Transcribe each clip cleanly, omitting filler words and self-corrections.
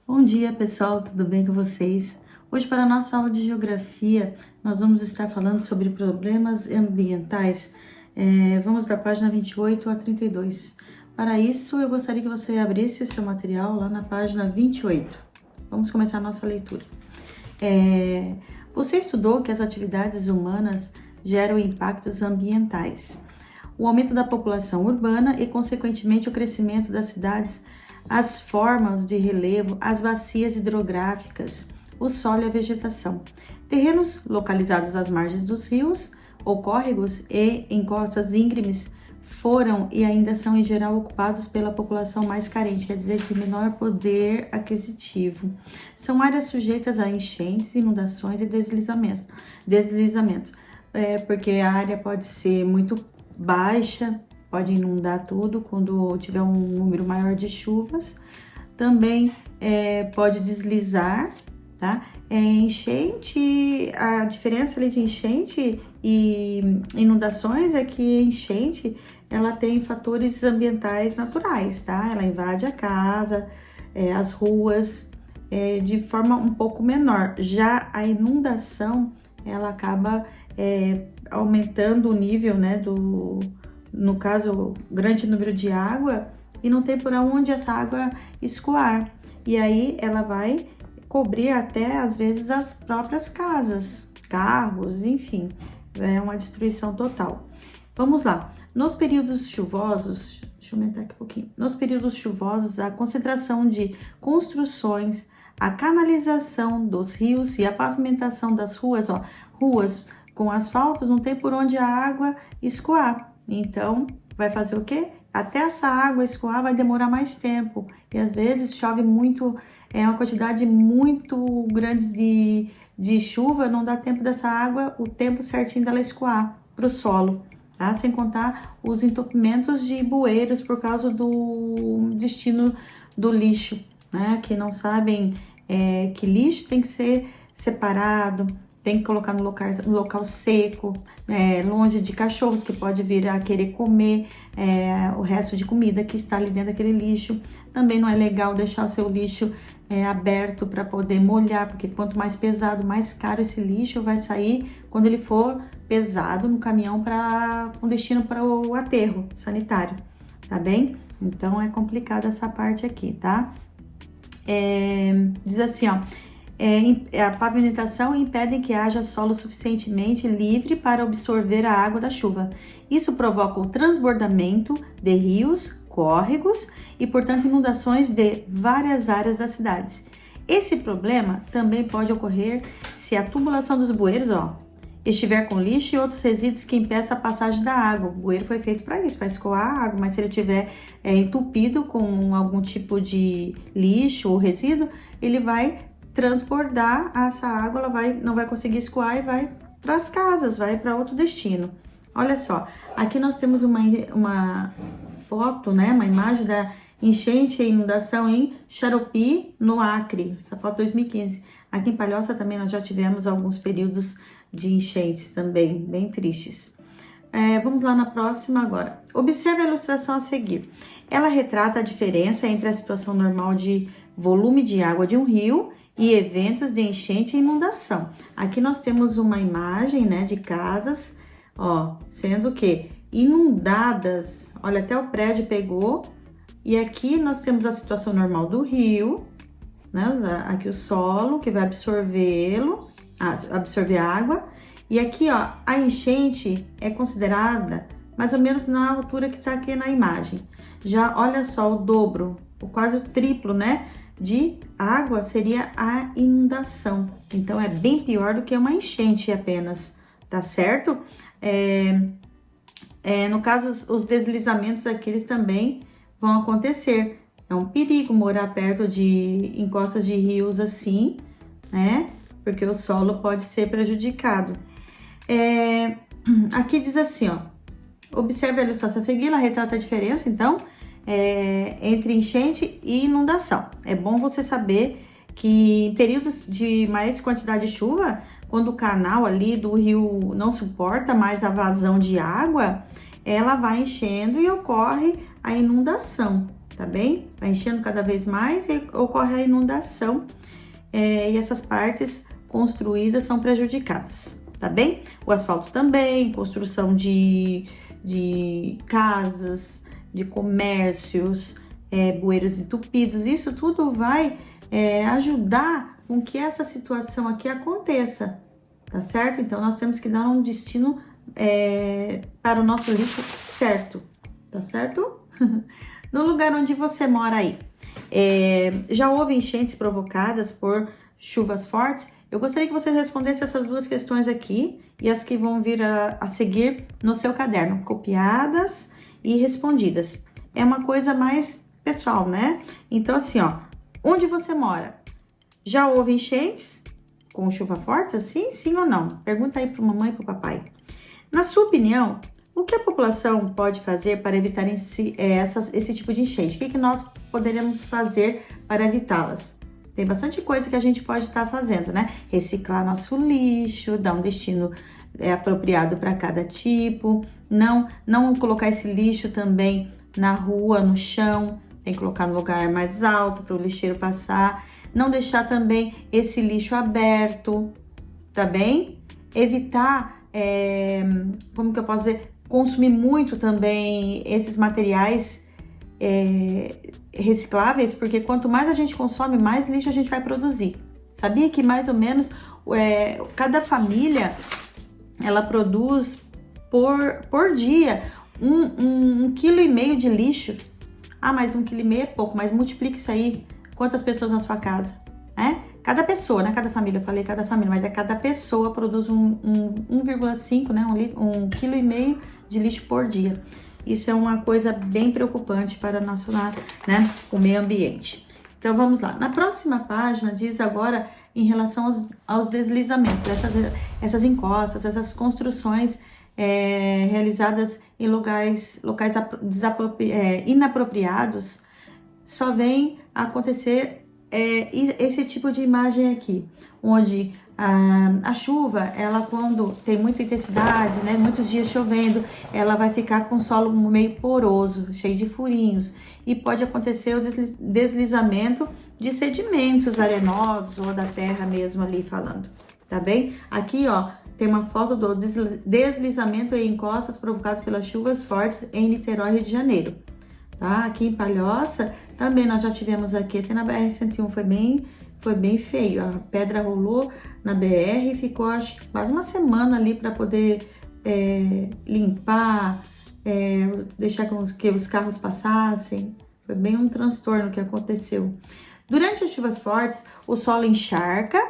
Bom dia, pessoal, tudo bem com vocês? Hoje, para a nossa aula de geografia, nós vamos estar falando sobre problemas ambientais. Vamos da página 28 a 32. Para isso, eu gostaria que você abrisse o seu material lá na página 28. Vamos começar a nossa leitura. Você estudou que as atividades humanas geram impactos ambientais. O aumento da população urbana e, consequentemente, o crescimento das cidades, as formas de relevo, as bacias hidrográficas, o solo e a vegetação. Terrenos localizados às margens dos rios ou córregos e em costas íngremes foram e ainda são em geral ocupados pela população mais carente, quer dizer, de menor poder aquisitivo. São áreas sujeitas a enchentes, inundações e deslizamentos. Porque a área pode ser muito baixa, pode inundar tudo quando tiver um número maior de chuvas. Também pode deslizar, tá? Enchente, a diferença ali de enchente e inundações é que enchente, ela tem fatores ambientais naturais, tá? Ela invade a casa, as ruas, de forma um pouco menor. Já a inundação, ela acaba aumentando o nível, né, no caso, grande número de água, e não tem por onde essa água escoar. E aí ela vai cobrir até, às vezes, as próprias casas, carros, enfim, é uma destruição total. Vamos lá. Nos períodos chuvosos, deixa eu aumentar aqui um pouquinho. Nos períodos chuvosos, a concentração de construções, a canalização dos rios e a pavimentação das ruas, ruas com asfalto, não tem por onde a água escoar. Então, vai fazer o quê? Até essa água escoar vai demorar mais tempo. E às vezes chove muito, uma quantidade muito grande de chuva, não dá tempo dessa água, o tempo certinho dela escoar para o solo, tá? Sem contar os entupimentos de bueiros por causa do destino do lixo, né? Que não sabem que lixo tem que ser separado, tem que colocar no local seco, longe de cachorros que pode vir a querer comer o resto de comida que está ali dentro daquele lixo. Também não é legal deixar o seu lixo aberto para poder molhar, porque quanto mais pesado, mais caro esse lixo vai sair quando ele for pesado no caminhão com destino para o aterro sanitário, tá bem? Então é complicado essa parte aqui, tá? Diz assim, ó. A pavimentação impede que haja solo suficientemente livre para absorver a água da chuva. Isso provoca o transbordamento de rios, córregos e, portanto, inundações de várias áreas das cidades. Esse problema também pode ocorrer se a tubulação dos bueiros, estiver com lixo e outros resíduos que impeçam a passagem da água. O bueiro foi feito para isso, para escoar a água, mas se ele estiver entupido com algum tipo de lixo ou resíduo, ele vai transbordar essa água, ela não vai conseguir escoar e vai para as casas, vai para outro destino. Olha só, aqui nós temos uma foto, né, uma imagem da enchente e inundação em Xaropi, no Acre, essa foto 2015. Aqui em Palhoça também nós já tivemos alguns períodos de enchentes também, bem tristes. Vamos lá na próxima agora. Observe a ilustração a seguir. Ela retrata a diferença entre a situação normal de volume de água de um rio e eventos de enchente e inundação. Aqui nós temos uma imagem, né, de casas, sendo que inundadas, olha, até o prédio pegou, e aqui nós temos a situação normal do rio, né, aqui o solo que vai absorver a água, e aqui, a enchente é considerada mais ou menos na altura que está aqui na imagem. Já olha só o dobro, quase o triplo, né, de água seria a inundação. Então, é bem pior do que uma enchente apenas, tá certo? No caso, os deslizamentos aqui, eles também vão acontecer. É um perigo morar perto de encostas de rios assim, né? Porque o solo pode ser prejudicado. Aqui diz assim, observe a ilustração a seguir, ela retrata a diferença, então, entre enchente e inundação. É bom você saber que em períodos de mais quantidade de chuva, quando o canal ali do rio não suporta mais a vazão de água, ela vai enchendo e ocorre a inundação, tá bem? Vai enchendo cada vez mais e ocorre a inundação e essas partes construídas são prejudicadas, tá bem? O asfalto também, construção de casas, de comércios, bueiros entupidos, isso tudo vai ajudar com que essa situação aqui aconteça, tá certo? Então, nós temos que dar um destino para o nosso lixo certo, tá certo? No lugar onde você mora aí, já houve enchentes provocadas por chuvas fortes? Eu gostaria que você respondesse essas duas questões aqui e as que vão vir a seguir no seu caderno, copiadas e respondidas. É uma coisa mais pessoal, né? Então, assim, ó, onde você mora? Já houve enchentes com chuva forte, assim? Sim ou não? Pergunta aí para mamãe e para o papai. Na sua opinião, o que a população pode fazer para evitar esse tipo de enchente? O que nós poderíamos fazer para evitá-las? Tem bastante coisa que a gente pode estar fazendo, né? Reciclar nosso lixo, dar um destino apropriado para cada tipo, não colocar esse lixo também na rua, no chão, tem que colocar no lugar mais alto para o lixeiro passar, não deixar também esse lixo aberto, tá bem? Evitar, como que eu posso dizer, consumir muito também esses materiais recicláveis, porque quanto mais a gente consome, mais lixo a gente vai produzir. Sabia que mais ou menos cada família ela produz por dia 1,5 kg de lixo? Ah, mas 1,5 kg é pouco, mas multiplica isso aí. Quantas pessoas na sua casa? Cada pessoa, não é cada família, eu falei cada família, mas cada pessoa produz 1,5, né? 1,5 kg de lixo por dia. Isso é uma coisa bem preocupante para o meio ambiente. Então, vamos lá. Na próxima página, diz agora em relação aos deslizamentos, essas encostas, essas construções realizadas em locais inapropriados, só vem acontecer esse tipo de imagem aqui, onde a chuva, ela quando tem muita intensidade, né, muitos dias chovendo, ela vai ficar com o solo meio poroso, cheio de furinhos, e pode acontecer o deslizamento de sedimentos arenosos ou da terra mesmo ali falando, tá bem? Aqui, ó, tem uma foto do deslizamento em encostas provocados pelas chuvas fortes em Niterói, Rio de Janeiro, tá? Aqui em Palhoça, também nós já tivemos aqui na BR-101, foi bem feio, a pedra rolou na BR e ficou acho que quase uma semana ali para poder limpar, deixar que os carros passassem. Foi bem um transtorno que aconteceu. Durante as chuvas fortes, o solo encharca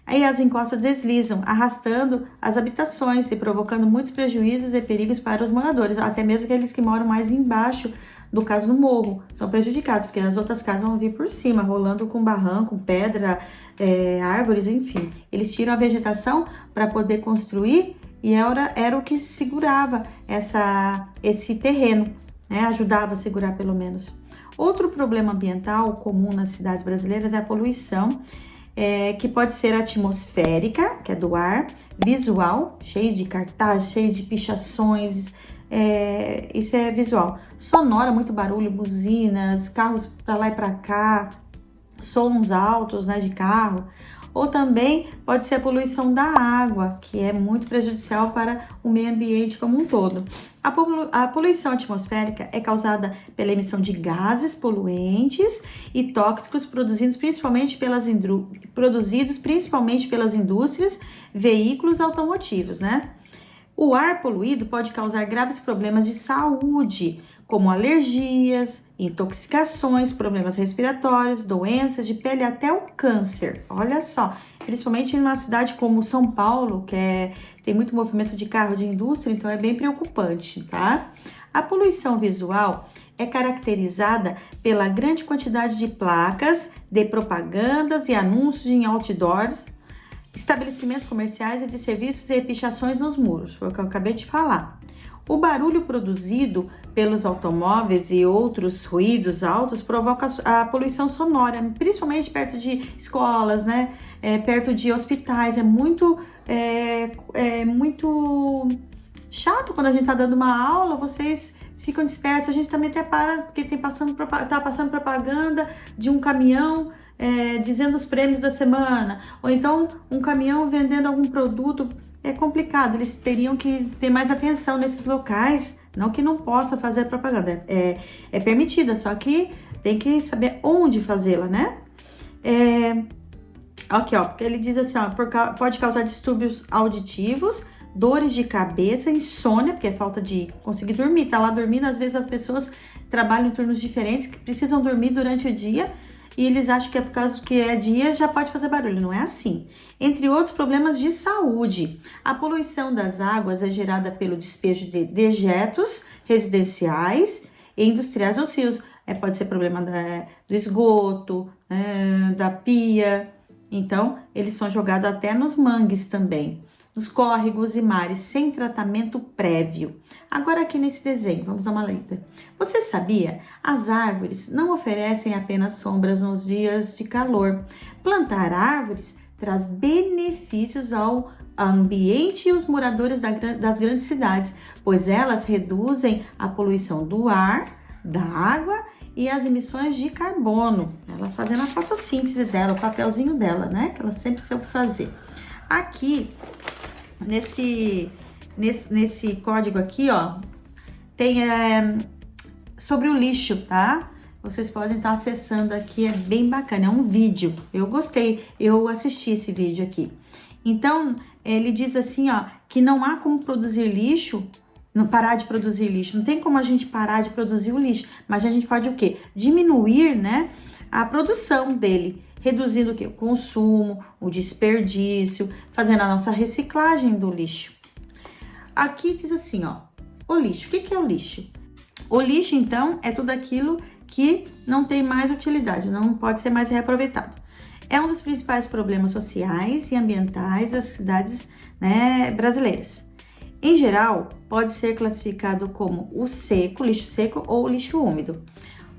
e as encostas deslizam, arrastando as habitações e provocando muitos prejuízos e perigos para os moradores, até mesmo aqueles que moram mais embaixo, no caso no morro, são prejudicados, porque as outras casas vão vir por cima, rolando com barranco, pedra, árvores, enfim. Eles tiram a vegetação para poder construir e era o que segurava esse terreno, né? Ajudava a segurar pelo menos. Outro problema ambiental comum nas cidades brasileiras é a poluição, que pode ser atmosférica, que é do ar, visual, cheio de cartaz, cheio de pichações, isso é visual. Sonora, muito barulho, buzinas, carros para lá e para cá, sons altos, né, de carro. Ou também pode ser a poluição da água, que é muito prejudicial para o meio ambiente como um todo. A poluição atmosférica é causada pela emissão de gases poluentes e tóxicos produzidos principalmente pelas indústrias, veículos automotivos, né? O ar poluído pode causar graves problemas de saúde, como alergias, intoxicações, problemas respiratórios, doenças de pele, até o câncer. Olha só, principalmente em uma cidade como São Paulo, que tem muito movimento de carro, de indústria, então é bem preocupante, tá? A poluição visual é caracterizada pela grande quantidade de placas, de propagandas e anúncios em outdoors, estabelecimentos comerciais e de serviços e pichações nos muros, foi o que eu acabei de falar. O barulho produzido pelos automóveis e outros ruídos altos provoca a poluição sonora, principalmente perto de escolas, né? Perto de hospitais. É muito chato quando a gente está dando uma aula, vocês ficam dispersos, a gente também até para, porque tá passando propaganda de um caminhão dizendo os prêmios da semana, ou então um caminhão vendendo algum produto. É complicado, eles teriam que ter mais atenção nesses locais, não que não possa fazer propaganda, é permitida, só que tem que saber onde fazê-la, né? Aqui, ó, porque ele diz assim, ó, pode causar distúrbios auditivos, dores de cabeça, insônia, porque é falta de conseguir dormir, tá lá dormindo, às vezes as pessoas trabalham em turnos diferentes, que precisam dormir durante o dia, e eles acham que é por causa que é dia, já pode fazer barulho, não é assim. Entre outros problemas de saúde, a poluição das águas é gerada pelo despejo de dejetos residenciais e industriais nos rios. Pode ser problema do esgoto, da pia, então eles são jogados até nos mangues também, nos córregos e mares, sem tratamento prévio. Agora aqui nesse desenho, vamos dar uma lida. Você sabia? As árvores não oferecem apenas sombras nos dias de calor. Plantar árvores traz benefícios ao ambiente e os moradores das grandes cidades, pois elas reduzem a poluição do ar, da água e as emissões de carbono. Ela fazendo a fotossíntese dela, o papelzinho dela, né? Que ela sempre soube fazer. Aqui, nesse código aqui, ó, tem sobre o lixo, tá? Vocês podem estar acessando aqui, é bem bacana, é um vídeo. Eu gostei, eu assisti esse vídeo aqui. Então, ele diz assim, ó, que não há como produzir lixo, não parar de produzir lixo. Não tem como a gente parar de produzir o lixo, mas a gente pode o quê? Diminuir, né, a produção dele, reduzindo o quê? O consumo, o desperdício, fazendo a nossa reciclagem do lixo. Aqui diz assim, ó, o lixo. O que é o lixo? O lixo, então, é tudo aquilo que não tem mais utilidade, não pode ser mais reaproveitado. É um dos principais problemas sociais e ambientais das cidades, né, brasileiras. Em geral, pode ser classificado como o seco, lixo seco ou lixo úmido.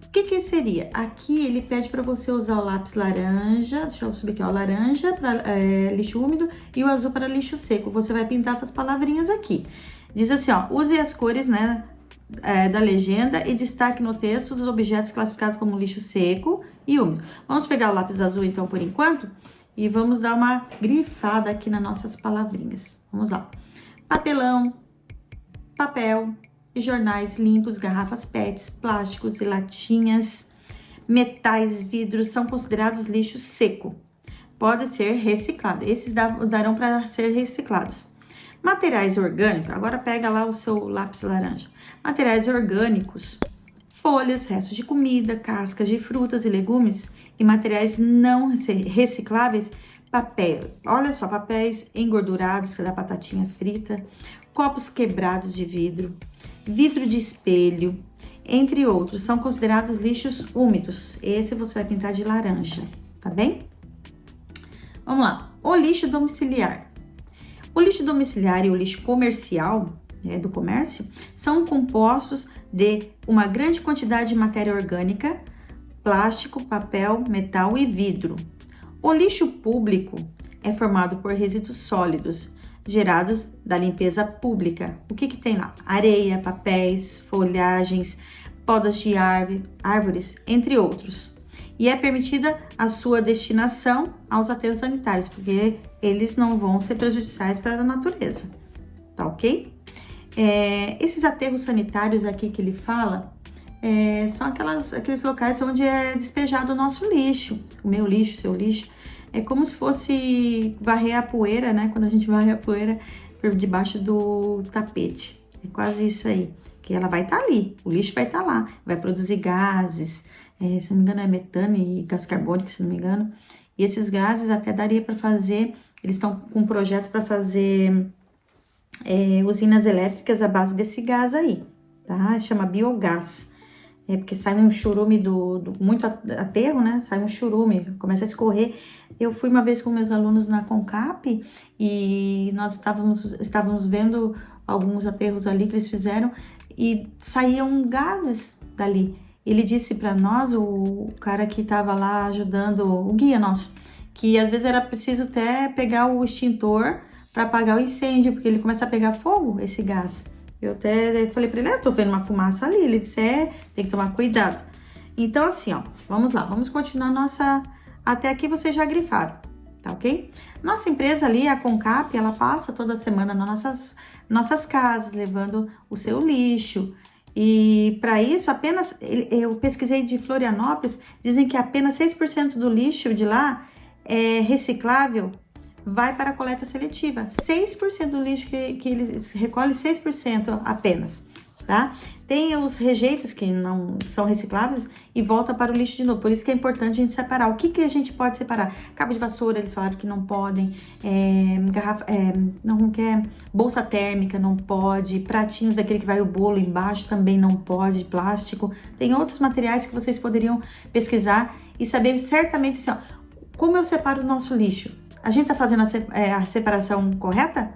O que seria? Aqui ele pede para você usar o lápis laranja, deixa eu subir aqui, ó, laranja para lixo úmido e o azul para lixo seco. Você vai pintar essas palavrinhas aqui. Diz assim, ó, use as cores, né, da legenda e destaque no texto os objetos classificados como lixo seco e úmido. Vamos pegar o lápis azul então por enquanto e vamos dar uma grifada aqui nas nossas palavrinhas. Vamos lá. Papelão, papel e jornais limpos, garrafas PETs, plásticos e latinhas, metais, vidros são considerados lixo seco. Pode ser reciclado. Esses darão para ser reciclados. Materiais orgânicos, agora pega lá o seu lápis laranja. Materiais orgânicos, folhas, restos de comida, cascas de frutas e legumes e materiais não recicláveis, papel, olha só, papéis engordurados, que é da batatinha frita, copos quebrados de vidro, vidro de espelho, entre outros, são considerados lixos úmidos. Esse você vai pintar de laranja, tá bem? Vamos lá, o lixo domiciliar. O lixo domiciliar e o lixo comercial, do comércio, são compostos de uma grande quantidade de matéria orgânica, plástico, papel, metal e vidro. O lixo público é formado por resíduos sólidos, gerados da limpeza pública. O que tem lá? Areia, papéis, folhagens, podas de árvores, entre outros. E é permitida a sua destinação aos aterros sanitários, porque eles não vão ser prejudiciais para a natureza, tá ok? Esses aterros sanitários aqui que ele fala, são aqueles locais onde é despejado o nosso lixo, o meu lixo, o seu lixo. É como se fosse varrer a poeira, né? Quando a gente varre a poeira por debaixo do tapete. É quase isso aí, que ela vai estar ali, o lixo vai estar lá, vai produzir gases, se não me engano é metano e gás carbônico, se não me engano. E esses gases até daria para fazer, eles estão com um projeto para fazer usinas elétricas à base desse gás aí, tá? Chama biogás. Porque sai um churume muito aterro, né? Sai um churume, começa a escorrer. Eu fui uma vez com meus alunos na Concap e nós estávamos vendo alguns aterros ali que eles fizeram e saíam gases dali. Ele disse para nós, o cara que estava lá ajudando, o guia nosso, que às vezes era preciso até pegar o extintor para apagar o incêndio, porque ele começa a pegar fogo, esse gás. Eu até falei pra ele, eu tô vendo uma fumaça ali. Ele disse, tem que tomar cuidado. Então, assim, ó, vamos lá, vamos continuar nossa... Até aqui vocês já grifaram, tá ok? Nossa empresa ali, a Concap, ela passa toda semana nas nossas casas, levando o seu lixo. E para isso, apenas, eu pesquisei de Florianópolis, dizem que apenas 6% do lixo de lá é reciclável, vai para a coleta seletiva. 6% do lixo que eles recolhem, 6% apenas, tá? Tem os rejeitos que não são recicláveis e volta para o lixo de novo. Por isso que é importante a gente separar. O que a gente pode separar? Cabo de vassoura, eles falaram que não podem. Não quer bolsa térmica, não pode. Pratinhos daquele que vai o bolo embaixo também não pode. Plástico. Tem outros materiais que vocês poderiam pesquisar e saber certamente assim, ó, como eu separo o nosso lixo. A gente tá fazendo a separação correta?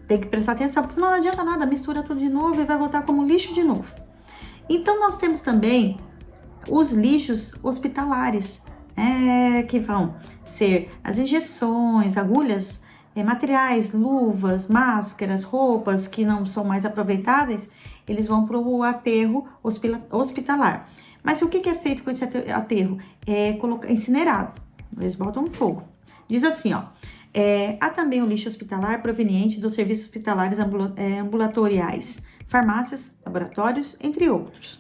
Tem que prestar atenção, porque senão não adianta nada, mistura tudo de novo e vai voltar como lixo de novo. Então, nós temos também os lixos hospitalares, que vão ser as injeções, agulhas, materiais, luvas, máscaras, roupas que não são mais aproveitáveis, eles vão para o aterro hospitalar. Mas o que é feito com esse aterro? É incinerado, eles botam fogo. Diz assim, ó. Há também o lixo hospitalar proveniente dos serviços hospitalares ambulatoriais, farmácias, laboratórios, entre outros.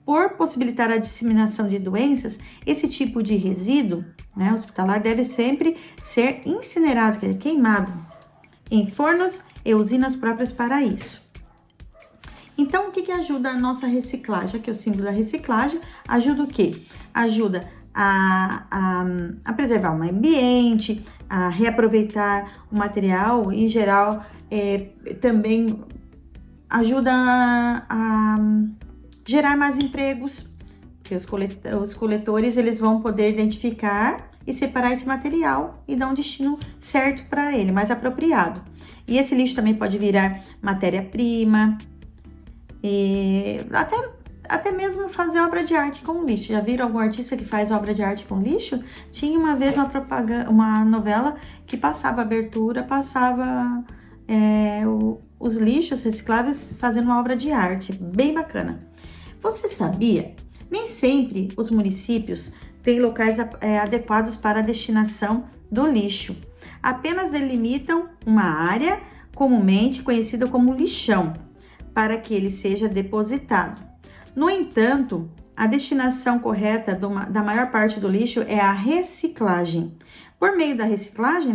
Por possibilitar a disseminação de doenças, esse tipo de resíduo, hospitalar deve sempre ser incinerado, que é queimado, em fornos e usinas próprias para isso. Então, o que ajuda a nossa reciclagem? Aqui é o símbolo da reciclagem. Ajuda o quê? Ajuda a preservar o meio ambiente, a reaproveitar o material, em geral, também ajuda a gerar mais empregos, porque os coletores eles vão poder identificar e separar esse material e dar um destino certo para ele, mais apropriado. E esse lixo também pode virar matéria-prima, e até mesmo fazer obra de arte com lixo. Já viram algum artista que faz obra de arte com lixo? Tinha uma vez uma novela que passava abertura, passava os lixos recicláveis fazendo uma obra de arte, bem bacana. Você sabia? Nem sempre os municípios têm locais adequados para a destinação do lixo. Apenas delimitam uma área comumente conhecida como lixão, para que ele seja depositado. No entanto, a destinação correta da maior parte do lixo é a reciclagem. Por meio da reciclagem,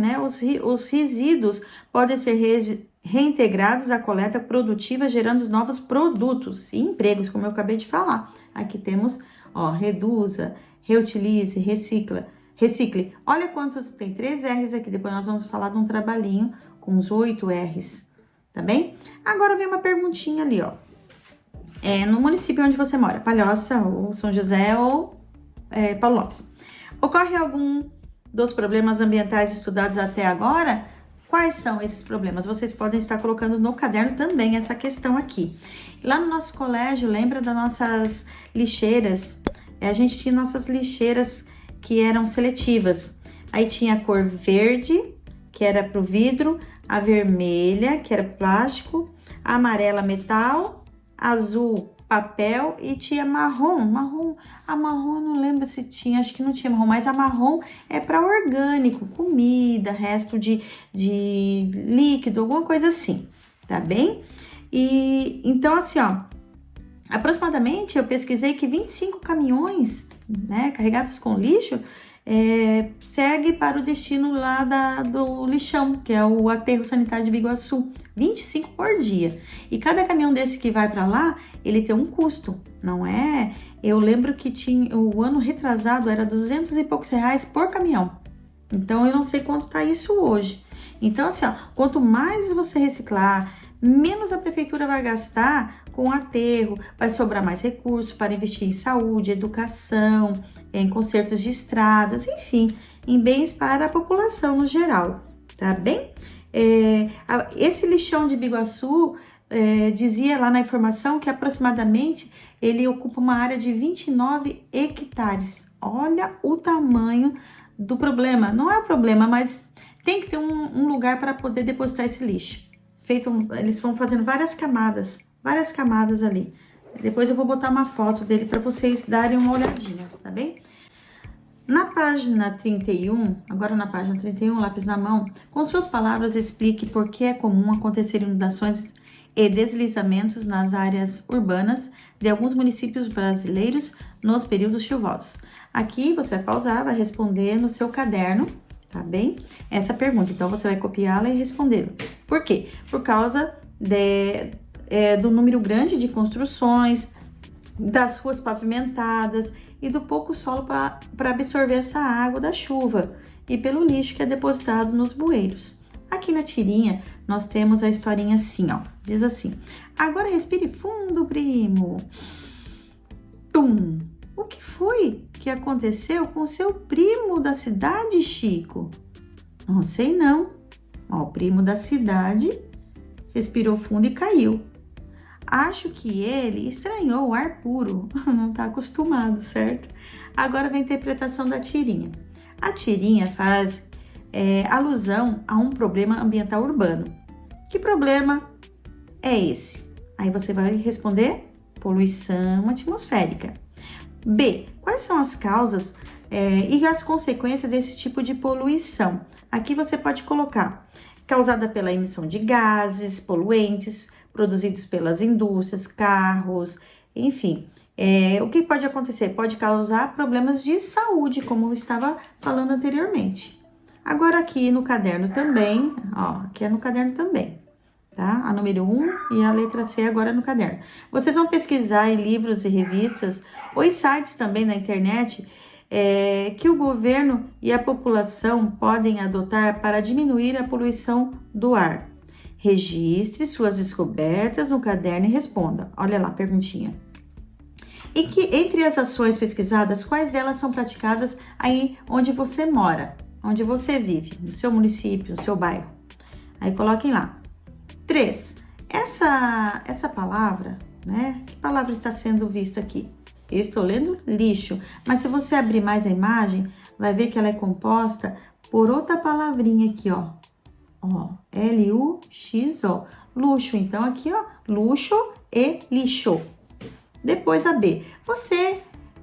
os resíduos podem ser reintegrados à coleta produtiva, gerando novos produtos e empregos, como eu acabei de falar. Aqui temos, reduza, reutilize, recicle. Olha quantos, tem 3 R's aqui, depois nós vamos falar de um trabalhinho com os 8 R's, tá bem? Agora vem uma perguntinha ali, ó. No município onde você mora, Palhoça, ou São José, ou Paulo Lopes, ocorre algum dos problemas ambientais estudados até agora? Quais são esses problemas? Vocês podem estar colocando no caderno também essa questão aqui. Lá no nosso colégio, lembra das nossas lixeiras? A gente tinha nossas lixeiras que eram seletivas. Aí tinha a cor verde, que era para o vidro, a vermelha, que era plástico, a amarela, metal, azul, papel, e tinha marrom. A marrom eu não lembro se tinha, acho que não tinha marrom, mas a marrom é para orgânico, comida, resto de líquido, alguma coisa assim, tá bem? E então assim, ó, aproximadamente eu pesquisei que 25 caminhões, carregados com lixo, segue para o destino lá do lixão, que é o aterro sanitário de Biguaçu, 25 por dia. E cada caminhão desse que vai para lá, ele tem um custo, não é? Eu lembro que o ano retrasado era 200 e poucos reais por caminhão. Então, eu não sei quanto tá isso hoje. Então, assim, ó, quanto mais você reciclar, menos a prefeitura vai gastar com aterro, vai sobrar mais recursos para investir em saúde, educação, em consertos de estradas, enfim, em bens para a população no geral, tá bem? Esse lixão de Biguaçu dizia lá na informação que aproximadamente ele ocupa uma área de 29 hectares. Olha o tamanho do problema. Não é o problema, mas tem que ter um lugar para poder depositar esse lixo. eles vão fazendo várias camadas ali. Depois eu vou botar uma foto dele para vocês darem uma olhadinha, tá bem? Na página 31, agora na página 31, lápis na mão, com suas palavras explique por que é comum acontecer inundações e deslizamentos nas áreas urbanas de alguns municípios brasileiros nos períodos chuvosos. Aqui você vai pausar, vai responder no seu caderno, tá bem? Essa pergunta, então você vai copiá-la e responder. Por quê? Por causa do número grande de construções, das ruas pavimentadas e do pouco solo para absorver essa água da chuva e pelo lixo que é depositado nos bueiros. Aqui na tirinha nós temos a historinha assim, ó, diz assim: agora respire fundo, primo. Tum! O que foi que aconteceu com seu primo da cidade, Chico? Não sei não. Ó, o primo da cidade respirou fundo e caiu. Acho que ele estranhou o ar puro, não tá acostumado, certo? Agora vem a interpretação da tirinha. A tirinha faz alusão a um problema ambiental urbano. Que problema é esse? Aí você vai responder: poluição atmosférica. B. Quais são as causas e as consequências desse tipo de poluição? Aqui você pode colocar: causada pela emissão de gases poluentes, produzidos pelas indústrias, carros, enfim. O que pode acontecer? Pode causar problemas de saúde, como eu estava falando anteriormente. Agora aqui no caderno também, ó, aqui é no caderno também, tá? A número 1 e a letra C agora no caderno. Vocês vão pesquisar em livros e revistas ou em sites também na internet que o governo e a população podem adotar para diminuir a poluição do ar. Registre suas descobertas no caderno e responda. Olha lá, perguntinha. E que entre as ações pesquisadas, quais delas são praticadas aí onde você mora, onde você vive, no seu município, no seu bairro? Aí coloquem lá. 3. Essa palavra, né? Que palavra está sendo vista aqui? Eu estou lendo lixo, mas se você abrir mais a imagem, vai ver que ela é composta por outra palavrinha aqui, ó. Ó, L-U-X-O, luxo. Então, aqui, ó, luxo e lixo. Depois a B.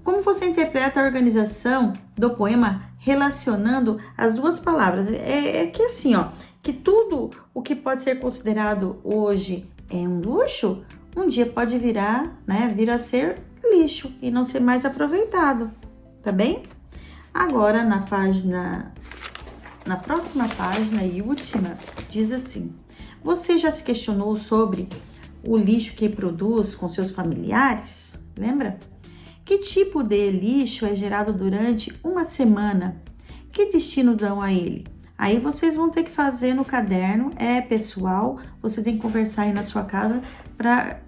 Como você interpreta a organização do poema relacionando as duas palavras? É que assim, ó, que tudo o que pode ser considerado hoje é um luxo, um dia pode vir a ser lixo e não ser mais aproveitado, tá bem? Agora, na próxima página e última, diz assim: você já se questionou sobre o lixo que produz com seus familiares? Lembra? Que tipo de lixo é gerado durante uma semana? Que destino dão a ele? Aí vocês vão ter que fazer no caderno, pessoal, você tem que conversar aí na sua casa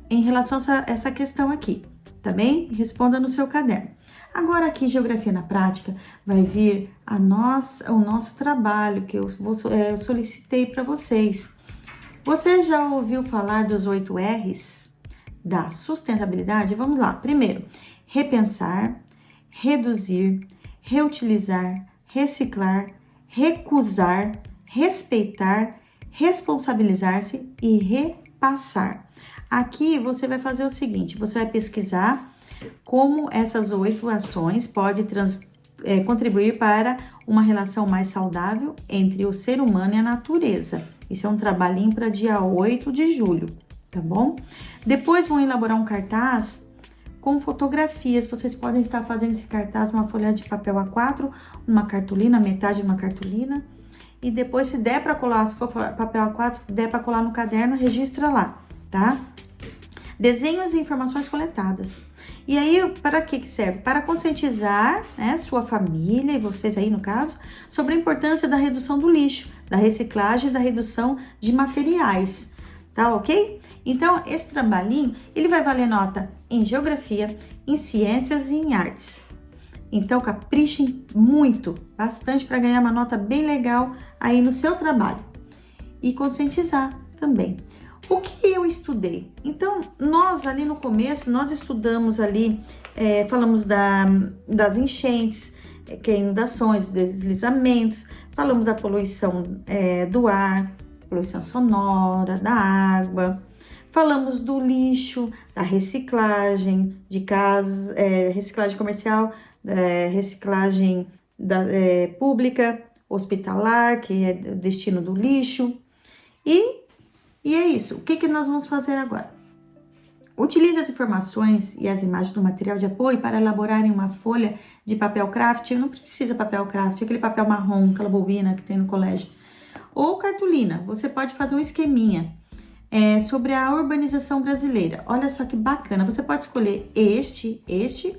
em relação a essa questão aqui, tá bem? Responda no seu caderno. Agora aqui, Geografia na Prática, vai vir o nosso trabalho que eu solicitei para vocês. Você já ouviu falar dos 8 R's da sustentabilidade? Vamos lá. Primeiro, repensar, reduzir, reutilizar, reciclar, recusar, respeitar, responsabilizar-se e repassar. Aqui você vai fazer o seguinte: você vai pesquisar como essas 8 ações podem contribuir para uma relação mais saudável entre o ser humano e a natureza. Isso é um trabalhinho para dia 8 de julho, tá bom? Depois vão elaborar um cartaz com fotografias. Vocês podem estar fazendo esse cartaz numa folha de papel A4, uma cartolina, metade de uma cartolina. E depois, se der para colar, se for papel A4, se der para colar no caderno, registra lá, tá? Desenhos e informações coletadas. E aí, para que serve? Para conscientizar, sua família e vocês aí no caso, sobre a importância da redução do lixo, da reciclagem e da redução de materiais, tá ok? Então, esse trabalhinho, ele vai valer nota em geografia, em ciências e em artes. Então, caprichem muito, bastante para ganhar uma nota bem legal aí no seu trabalho. E conscientizar também. O que eu estudei? Então, nós ali no começo, nós estudamos ali, falamos das enchentes, que é inundações, deslizamentos, falamos da poluição do ar, poluição sonora, da água. Falamos do lixo, da reciclagem de casas, reciclagem comercial, reciclagem pública, hospitalar, que é o destino do lixo. E é isso. O que nós vamos fazer agora? Utilize as informações e as imagens do material de apoio para elaborarem uma folha de papel craft. Não precisa papel craft, aquele papel marrom, aquela bobina que tem no colégio. Ou cartolina, você pode fazer um esqueminha sobre a urbanização brasileira. Olha só que bacana, você pode escolher este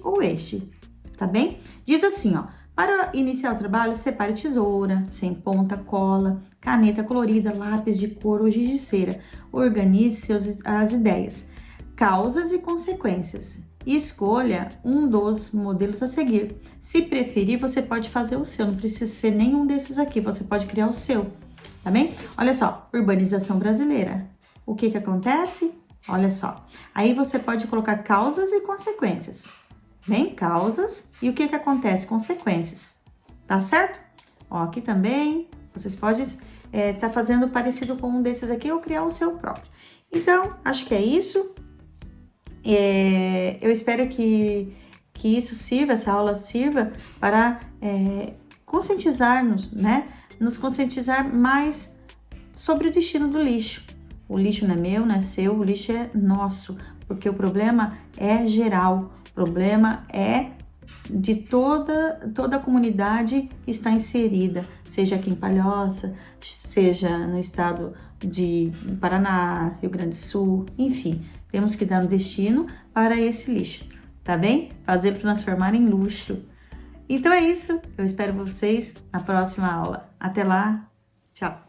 ou este, tá bem? Diz assim, ó, para iniciar o trabalho, separe tesoura, sem ponta, cola, caneta colorida, lápis de cor ou giz de cera. Organize as ideias, causas e consequências. E escolha um dos modelos a seguir. Se preferir, você pode fazer o seu, não precisa ser nenhum desses aqui, você pode criar o seu, tá bem? Olha só, urbanização brasileira. O que acontece? Olha só, aí você pode colocar causas e consequências. Bem, causas e o que acontece? Consequências, tá certo? Ó, aqui também, vocês podem tá fazendo parecido com um desses aqui ou criar o seu próprio. Então, acho que é isso. Eu espero que isso sirva, essa aula sirva para conscientizar-nos, né? Nos conscientizar mais sobre o destino do lixo. O lixo não é meu, não é seu, o lixo é nosso, porque o problema é geral, o problema é de toda a comunidade que está inserida, seja aqui em Palhoça, seja no estado de Paraná, Rio Grande do Sul, enfim, temos que dar um destino para esse lixo, tá bem? Fazê-lo transformar em luxo. Então é isso, eu espero vocês na próxima aula. Até lá, tchau!